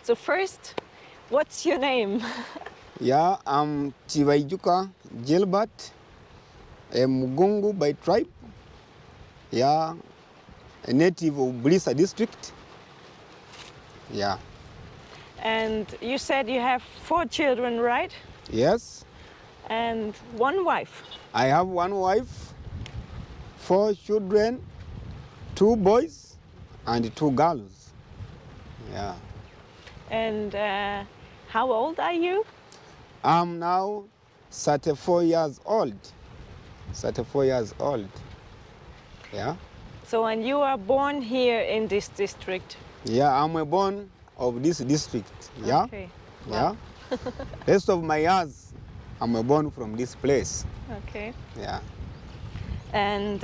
So first, what's your name? Yeah, I'm Chiwaijuka Gilbert, a Mugungu by tribe. Yeah, a native of Bulisa district. Yeah. And you said you have 4 children, right? Yes, And 1 wife. I have 1 wife, 4 children, 2 boys and 2 girls. Yeah. And how old are you? I'm now 34 years old. 34 years old. Yeah. So, and you are born here in this district? Yeah, I'm a born of this district. Yeah. Okay. Yeah. Wow. Rest of my years, I'm a born from this place. Okay. Yeah. And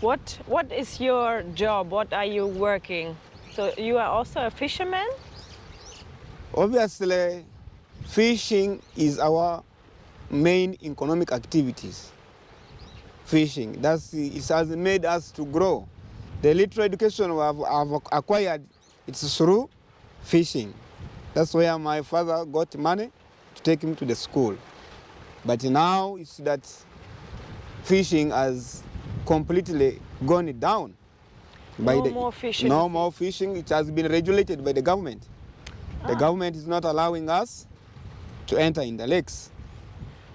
what is your job? What are you working? So you are also a fisherman? Obviously, fishing is our main economic activities. Fishing, it has made us to grow. The little education we have acquired, it's through fishing. That's where my father got money to take him to the school. But now it's that fishing has completely gone down. More fishing. No more fishing. It has been regulated by the government. The government is not allowing us to enter in the lakes.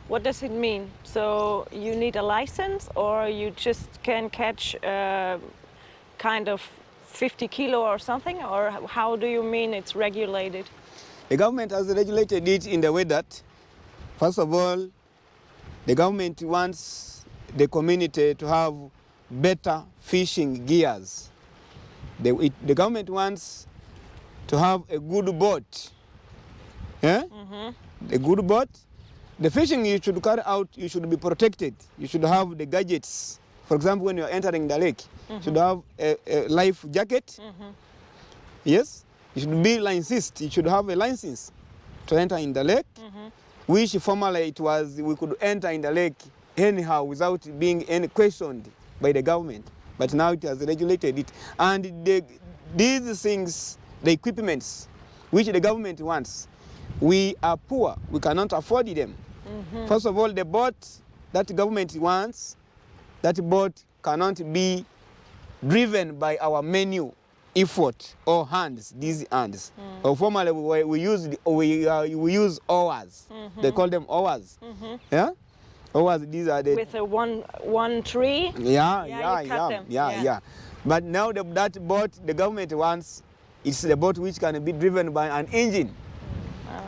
What does it mean? So you need a license, or you just can catch kind of 50 kilo or something? Or how do you mean it's regulated? The government has regulated it in the way that, first of all, the government wants the community to have better fishing gears. The government wants to have a good boat. Yeah? Mm-hmm. A good boat. The fishing you should carry out, you should be protected. You should have the gadgets. For example, when you're entering the lake, you should have a life jacket. Mm-hmm. Yes? You should be licensed. You should have a license to enter in the lake, which formerly we could enter in the lake anyhow without being any questioned by the government. But now it has regulated it. And these things, the equipments which the government wants, we are poor. We cannot afford them. Mm-hmm. First of all, the boat that the government wants, that boat cannot be driven by our menu effort or hands, these hands. Or formerly we use oars. Mm-hmm. They call them oars. Mm-hmm. Yeah? Oars, these are the... With a one tree? Yeah. But now that boat the government wants, it's the boat which can be driven by an engine.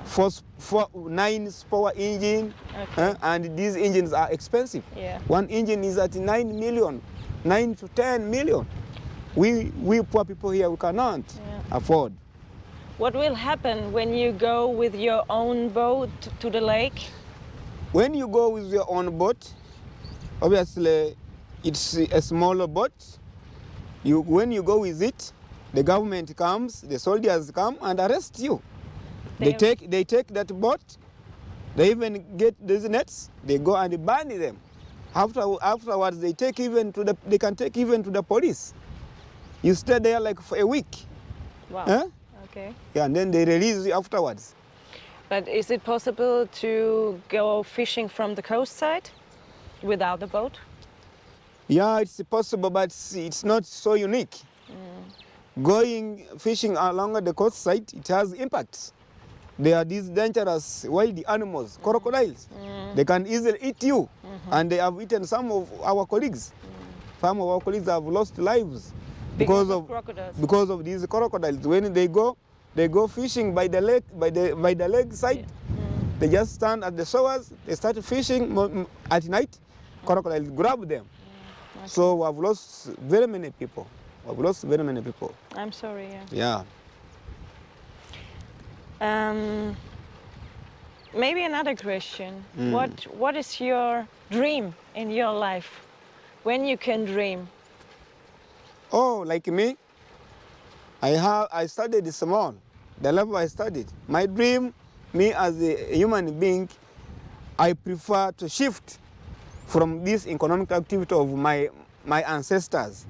9-power engine, okay. And these engines are expensive. Yeah. One engine is at 9 million, 9 to 10 million. We poor people here, we cannot afford. What will happen when you go with your own boat to the lake? When you go with your own boat, obviously it's a smaller boat. When you go with it, the government comes, the soldiers come and arrest you. They take that boat, they even get these nets, they go and burn them. Afterwards, they can take even to the police. You stay there like for a week. Wow. Huh? Okay. Yeah, and then they release you afterwards. But is it possible to go fishing from the coast side without a boat? Yeah, it's possible, but it's not so unique. Going fishing along the coast side, it has impacts. There are these dangerous wild animals, crocodiles. They can easily eat you, and they have eaten some of our colleagues. Some of our colleagues have lost lives because of these crocodiles. When they go fishing by the lake, by the lake side. They just stand at the shores. They start fishing at night. Crocodiles grab them. Okay. So we have lost very many people. I'm sorry. Yeah. Maybe another question. What is your dream in your life? When you can dream? Oh, like me, I studied small. The level I studied. My dream, me as a human being, I prefer to shift from this economic activity of my ancestors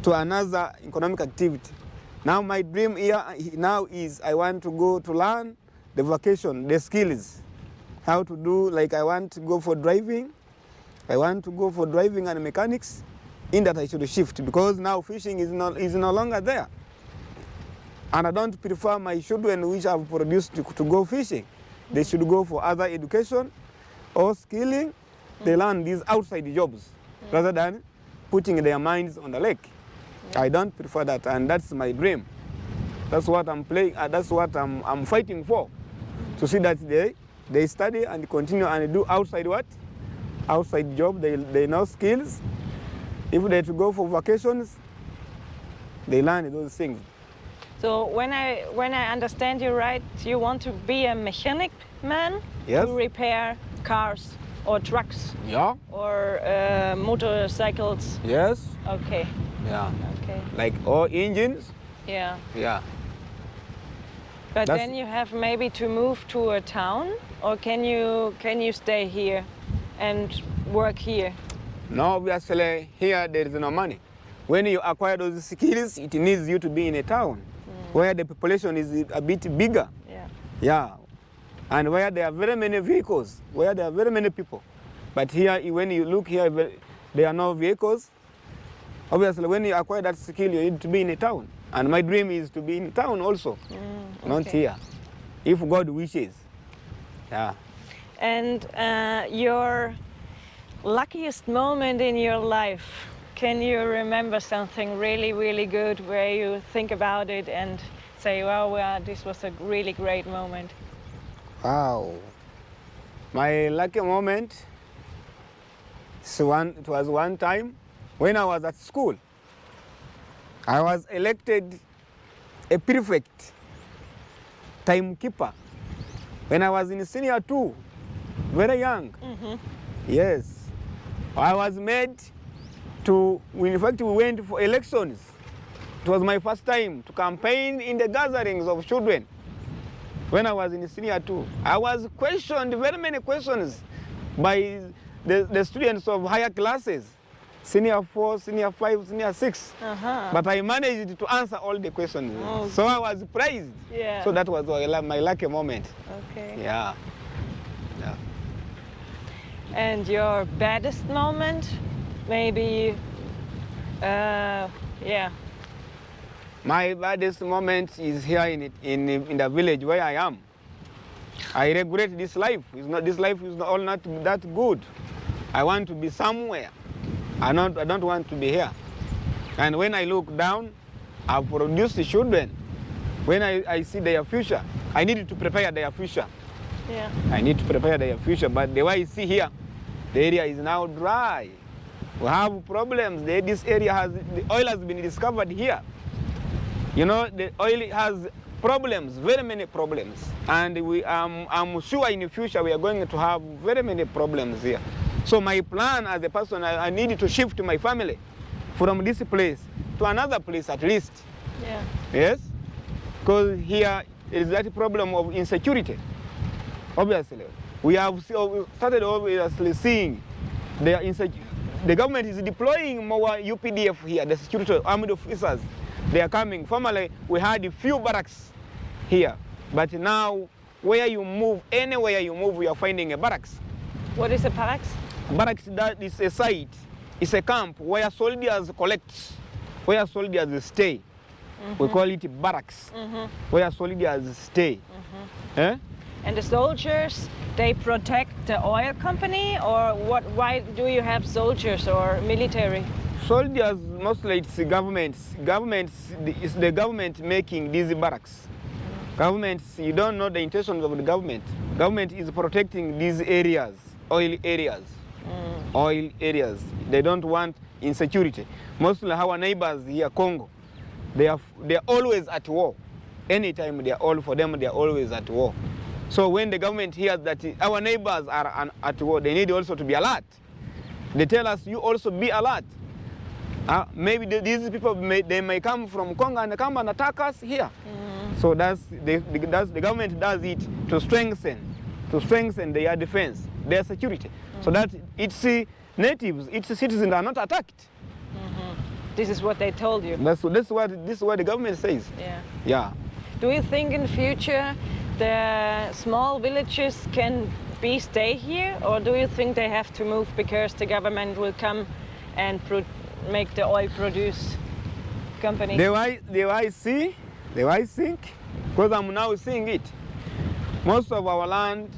to another economic activity. Now my dream here now is I want to go to learn the vocation, the skills, how to do, like I want to go for driving. I want to go for driving and mechanics, in that I should shift, because now fishing is no longer there. And I don't prefer my children which I've produced to go fishing. They should go for other education or skilling. They learn these outside jobs rather than putting their minds on the lake. I don't prefer that, and that's my dream. That's what I'm playing. That's what I'm fighting for. To see that they study and continue and do outside what? Outside job. They know skills. If they to go for vacations, they learn those things. So when I understand you right, you want to be a mechanic man? Yes. To repair cars or trucks? Yeah. Or motorcycles? Yes. Okay. Yeah. Okay. Like all engines. Yeah. Yeah. But then you have maybe to move to a town, or can you stay here and work here? No, obviously here there is no money. When you acquire those skills, it needs you to be in a town where the population is a bit bigger. Yeah. Yeah. And where there are very many vehicles, where there are very many people. But here, when you look here, there are no vehicles. Obviously, when you acquire that skill, you need to be in a town. And my dream is to be in town also, not here, if God wishes. Yeah. And your luckiest moment in your life, can you remember something really, really good where you think about it and say, wow, this was a really great moment? Wow. My lucky moment, it was one time when I was at school. I was elected a prefect, timekeeper, when I was in senior 2, very young. Yes. I was made to, in fact, we went for elections. It was my first time to campaign in the gatherings of children when I was in senior 2. I was questioned, very many questions, by the students of higher classes. Senior 4, senior 5, senior 6. But I managed to answer all the questions. Oh. So I was praised. Yeah. So that was my lucky moment. Okay. Yeah. Yeah. And your baddest moment? Maybe, yeah. My baddest moment is here in the village where I am. I regret this life. This life is not that good. I want to be somewhere. I don't want to be here. And when I look down, I've produced the children. When I see their future, I need to prepare their future. Yeah. I need to prepare their future. But the way I see here, the area is now dry. We have problems. This area the oil has been discovered here. You know, the oil has problems, very many problems. And I'm sure in the future we are going to have very many problems here. So my plan as a person, I need to shift my family from this place to another place at least. Yeah. Yes? Because here is that problem of insecurity. Obviously, we have started obviously seeing the government is deploying more UPDF here, the security armed officers. They are coming. Formerly, we had a few barracks here. But now, where you move, anywhere you move, you are finding a barracks. What is a barracks? Barracks, that is a site. It's a camp where soldiers collect, where soldiers stay. We call it barracks, where soldiers stay. Eh? And the soldiers, they protect the oil company, or what? Why do you have soldiers or military? Soldiers, mostly it's governments. It's the government making these barracks. Governments, you don't know the intentions of the government. Government is protecting these areas, oil areas. Oil areas. They don't want insecurity. Mostly our neighbors here, Congo, they are always at war. Anytime they are always at war. So when the government hears that our neighbors are at war, they need also to be alert. They tell us, you also be alert. Maybe these people they may come from Congo and come and attack us here. So the government does it to strengthen their defense, their security, so that its natives, its citizens are not attacked. This is what they told you. This is what the government says. Yeah. Yeah. Do you think in the future the small villages can stay here, or do you think they have to move because the government will come and make the oil produce company? The way I think, because I'm now seeing it. Most of our land,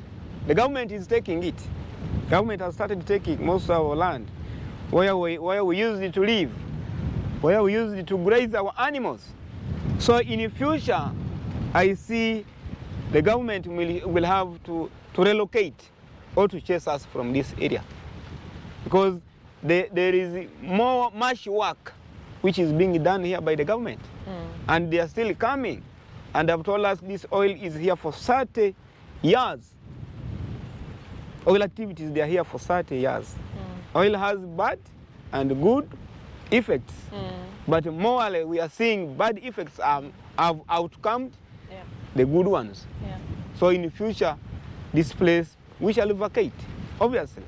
the government is taking it. Government has started taking most of our land, where we used it to live, where we used it to graze our animals. So in the future, I see the government will have to relocate or to chase us from this area, because there is much work which is being done here by the government, and they are still coming, and have told us this oil is here for 30 years. Oil activities, they are here for 30 years. Oil has bad and good effects, but morally we are seeing bad effects have outcome the good ones. Yeah. So in the future, this place we shall vacate, obviously.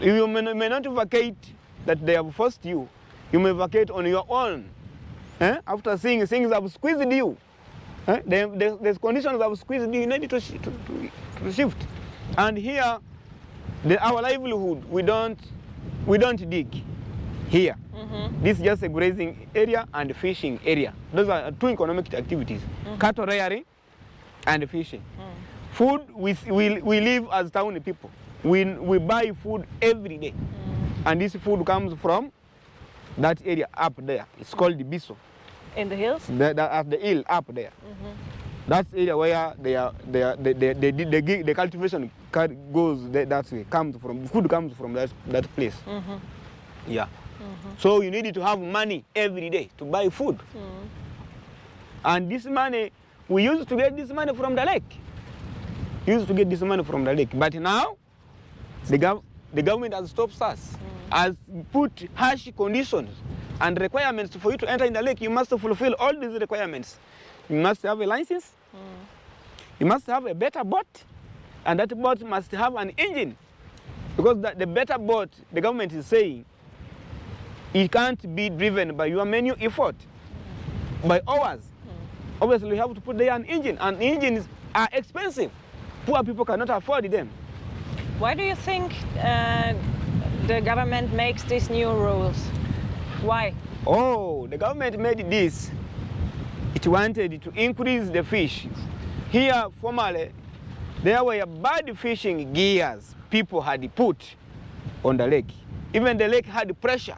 You may not vacate that they have forced you. You may vacate on your own. After seeing things have squeezed you, the conditions have squeezed you, you need to shift. And here, our livelihood, we don't dig here. This is just a grazing area and fishing area. Those are two economic activities: cattle rearing and fishing. Food, we live as town people. We buy food every day, and this food comes from that area up there. It's called the Biso. In the hills? At the hill up there. That's the area where the cultivation goes that way. Food comes from that place. Yeah. So you need to have money every day to buy food. And this money, we used to get this money from the lake. But now, the government has stopped us, has put harsh conditions and requirements for you to enter in the lake. You must fulfill all these requirements. You must have a license. You must have a better boat, and that boat must have an engine, because the better boat, the government is saying, it can't be driven by your manual effort, by ours. Obviously, you have to put there an engine, and engines are expensive. Poor people cannot afford them. Why do you think the government makes these new rules? Why? Oh, the government made this. It wanted to increase the fish. Here, formerly, there were bad fishing gears people had put on the lake. Even the lake had pressure,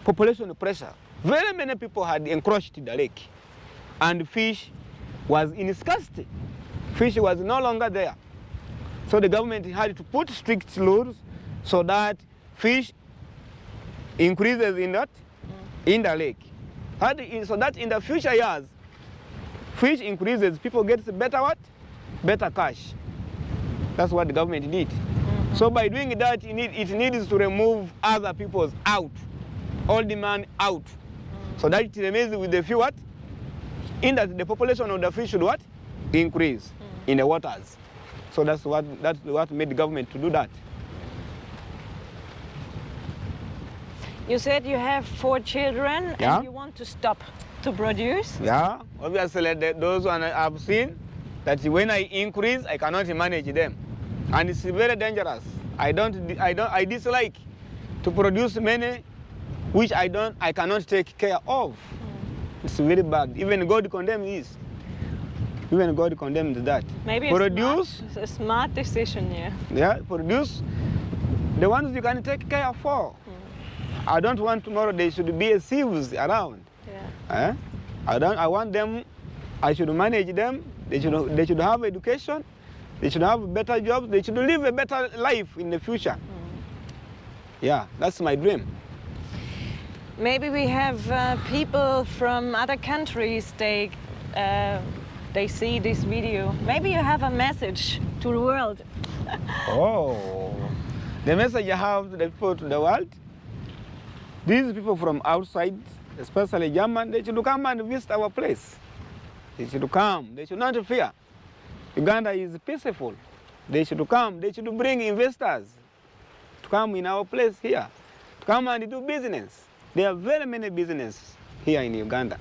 population pressure. Very many people had encroached the lake, and fish was in scarcity. Fish was no longer there. So the government had to put strict rules so that fish increases in the lake. So that in the future years, fish increases, people get better what? Better cash. That's what the government did. So by doing that, it needs to remove other people's out, all demand out. So that it remains with the few what? In that the population of the fish should what? Increase in the waters. So that's what made the government to do that. You said you have 4 children, and you want to stop to produce? Yeah, obviously those ones I've seen that when I increase, I cannot manage them, and it's very dangerous. I dislike to produce many which I cannot take care of. It's very bad. Even God condemns this. Even God condemns that. Maybe it's a smart decision, yeah. Yeah, produce the ones you can take care for. I don't want tomorrow there should be a thieves around. Yeah. I want them, I should manage them, they should have education, they should have better jobs, they should live a better life in the future. Yeah, that's my dream. Maybe we have people from other countries, they see this video. Maybe you have a message to the world. Oh, the message I have to the people to the world, these people from outside, especially German, they should come and visit our place. They should come, they should not fear. Uganda is peaceful. They should come, they should bring investors to come in our place here, to come and do business. There are very many businesses here in Uganda.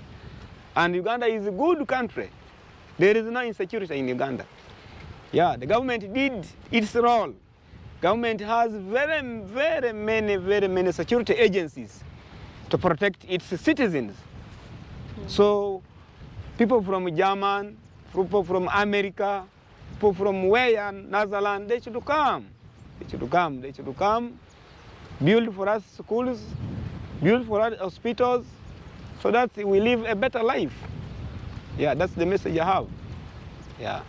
And Uganda is a good country. There is no insecurity in Uganda. Yeah, the government did its role. Government has very many security agencies to protect its citizens. So people from German, people from America, people from where, Netherlands, they should come. They should come. They should come, build for us schools, build for us hospitals, so that we live a better life. Yeah, that's the message I have. Yeah.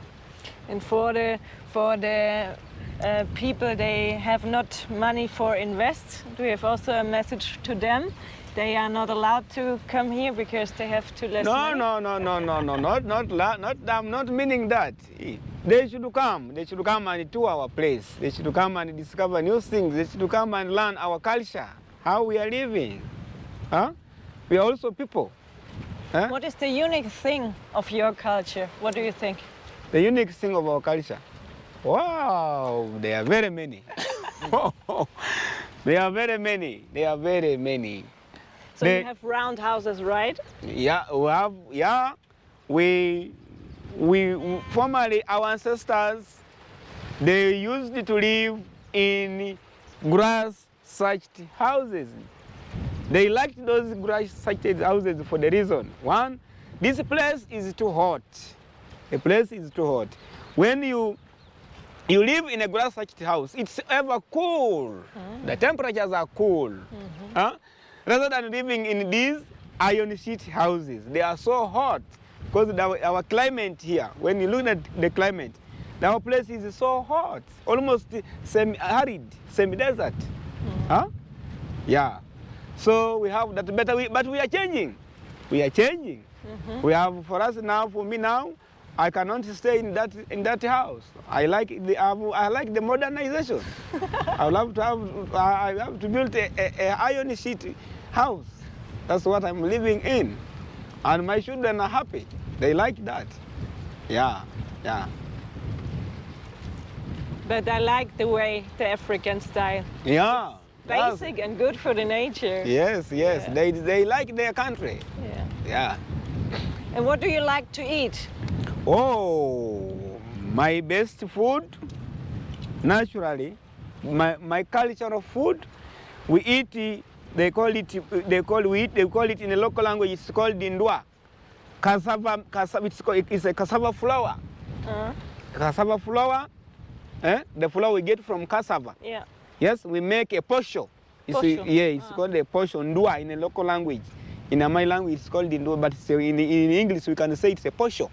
And for the people, they have not money for invest. Do you have also a message to them? They are not allowed to come here because they have to less money? I'm not meaning that. They should come. They should come and tour our place. They should come and discover new things. They should come and learn our culture, how we are living. Huh? We are also people. Huh? What is the unique thing of your culture? What do you think? The unique thing of our culture? Wow, there are very many. There are very many. There are very many. So you have round houses, right? Yeah, we have. Yeah, we formerly our ancestors, they used to live in grass-thatched houses. They liked those grass-thatched houses for the reason: one, this place is too hot. The place is too hot. When you live in a grass-thatched house, it's ever cool. The temperatures are cool. Huh? Rather than living in these iron sheet houses, they are so hot because our climate here, when you look at the climate, our place is so hot, almost semi-arid, semi-desert. Huh? Yeah. So we have that, but we are changing. We are changing. We have, for us now, for me now, I cannot stay in that house. I like the modernization. I have to build a iron sheet house. That's what I'm living in, and my children are happy. They like that. Yeah, yeah. But I like the way, the African style. Yeah. Basic and good for the nature. Yes, yes. Yeah. They like their country. Yeah. Yeah. And what do you like to eat? Oh, my best food, naturally, my cultural food, we eat. They call it in the local language. It's called indwa. Cassava. It's a cassava flour. Cassava flour. The flour we get from cassava. Yeah. Yes, we make a posho. It's called a posho, ndwa in the local language. In my language, it's called indwa, but in English we can say it's a posho.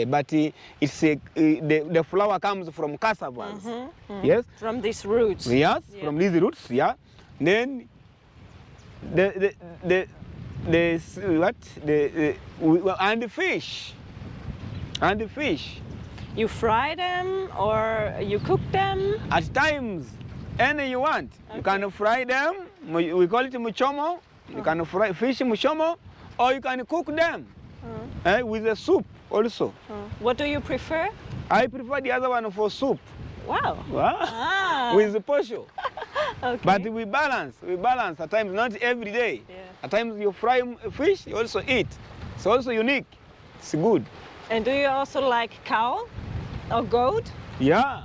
But the flour comes from cassavas. Yes. From these roots. Yes, Yeah. from these roots. Yeah. Then and the fish. And the fish. You fry them or you cook them? At times, any you want. You can fry them. We call it muchomo. You can fry fish muchomo, or you can cook them with a soup also. What do you prefer? I prefer the other one for soup. Wow. With the posho. Okay. But we balance at times, not every day. Yeah. At times you fry fish, you also eat. It's also unique. It's good. And do you also like cow or goat? Yeah.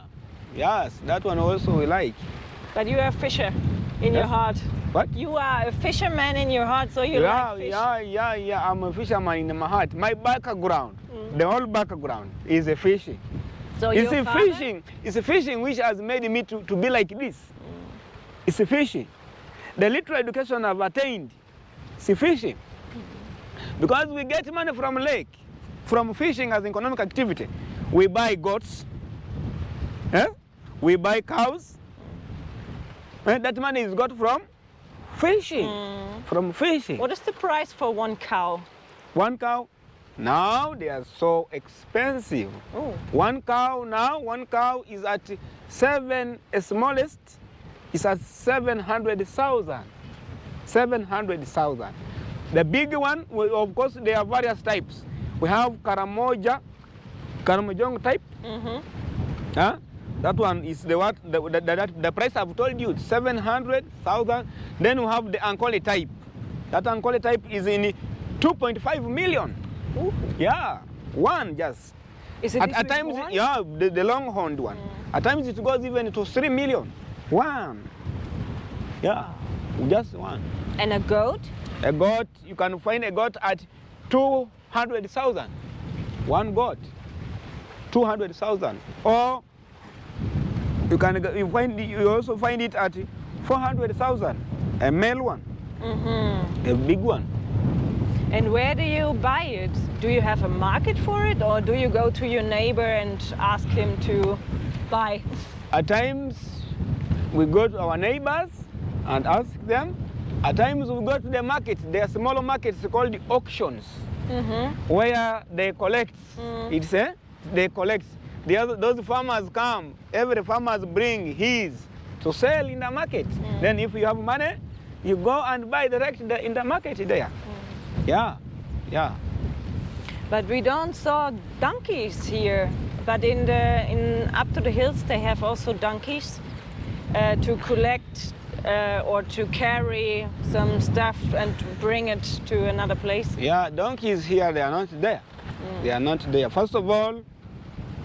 Yes, that one also we like. But you are a fisher in your heart. What? You are a fisherman in your heart, so you like fish. Yeah. I'm a fisherman in my heart. My background, the whole background is a fishing. So It's a fishing which has made me to be like this. It's a fishing. The literal education I've attained is fishing. Because we get money from lake, from fishing as an economic activity. We buy goats, we buy cows. That money is got from fishing. From fishing. What is the price for one cow? One cow? Now they are so expensive. Oh. One cow is at smallest is at 700,000. 700,000. The big one, of course, there are various types. We have Karamojong type. That one is the price I've told you, 700,000. Then we have the Ankole type. That Ankole type is in 2.5 million. Ooh. Yeah, one just. Is it At times, one? yeah, the long-horned one. At times it goes even to 3 million. One. Yeah, just one. And a goat? A goat, you can find a goat at 200,000. One goat, 200,000. Or you also find it at 400,000. A male one, a big one. And where do you buy it? Do you have a market for it, or do you go to your neighbor and ask him to buy? At times we go to our neighbors and ask them. At times we go to the market. There are smaller markets called the auctions, where they collect. They collect. Those farmers come. Every farmers bring his to sell in the market. Then if you have money, you go and buy direct in the market there. Yeah, yeah. But we don't saw donkeys here. But in up to the hills, they have also donkeys to collect or to carry some stuff and bring it to another place. Yeah, donkeys here, they are not there. They are not there. First of all,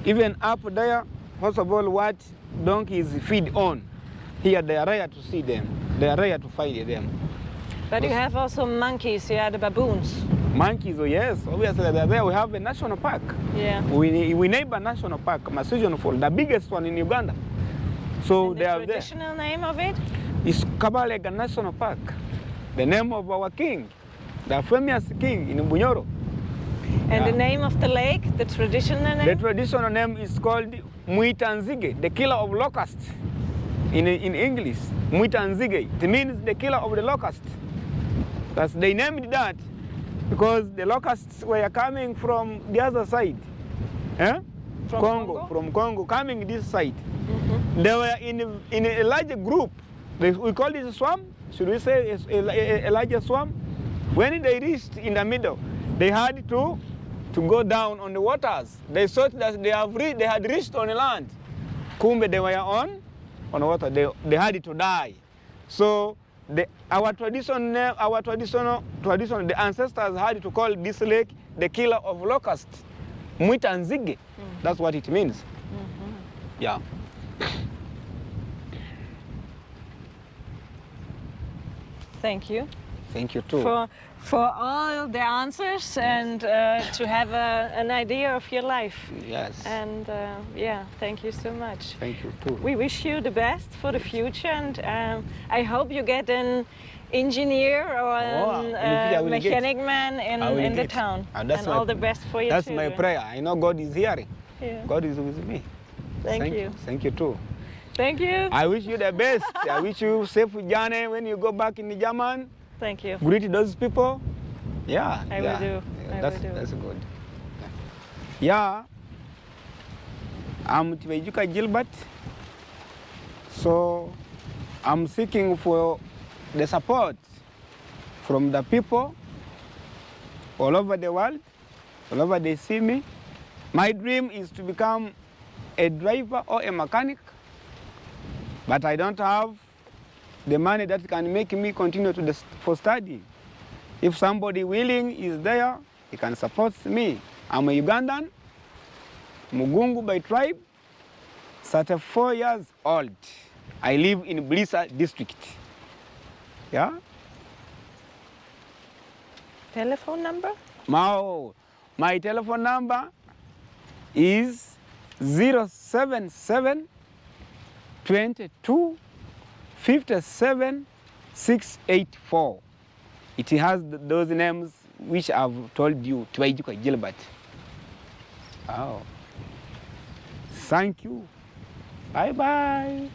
even up there, first of all, what donkeys feed on, here they are rare to see them. They are rare to find them. But you have also monkeys, yeah, the baboons. Monkeys, oh yes, obviously they're there. We have a national park. Yeah. We neighbor national park, Massachusetts Fall, the biggest one in Uganda. So And they are the there. traditional name of it? It's Kabalega National Park, the name of our king, the famous king in Bunyoro. And the name of the lake, the traditional name? The traditional name is called Mwitanzige, the killer of locusts. In English, Mwitanzige, it means the killer of the locust. That's, they named that because the locusts were coming from the other side. From Congo? From Congo, coming this side. They were in a larger group. We call it a swarm. Should we say a larger swarm? When they reached in the middle, they had to go down on the waters. They thought that they had reached on the land. Kumbe, they were on water. They had to die. So our traditional, the ancestors had to call this lake the killer of locusts. Mwitanzige. That's what it means. Yeah. Thank you. Thank you too. For all the answers and to have an idea of your life. Yes. And yeah, thank you so much. Thank you too. We wish you the best for the future, and I hope you get an engineer or a mechanic man in the town. And all the best for your children. That's my prayer. I know God is hearing. Yeah. God is with me. Thank you. Thank you too. Thank you. I wish you the best. I wish you safe journey when you go back in German. Thank you. Greet those people. Yeah. I will do. That's good. Yeah. I'm Tibaijuka Gilbert. So I'm seeking for the support from the people all over the world, all over they see me. My dream is to become a driver or a mechanic, but I don't have the money that can make me continue for study. If somebody willing is there, he can support me. I'm a Ugandan, Mugungu by tribe, 34 years old. I live in Blissa district. Yeah? Telephone number? My telephone number is 077 22 57 684. It has those names which I've told you, Tibaijuka Gilbert. Oh. Thank you. Bye-bye.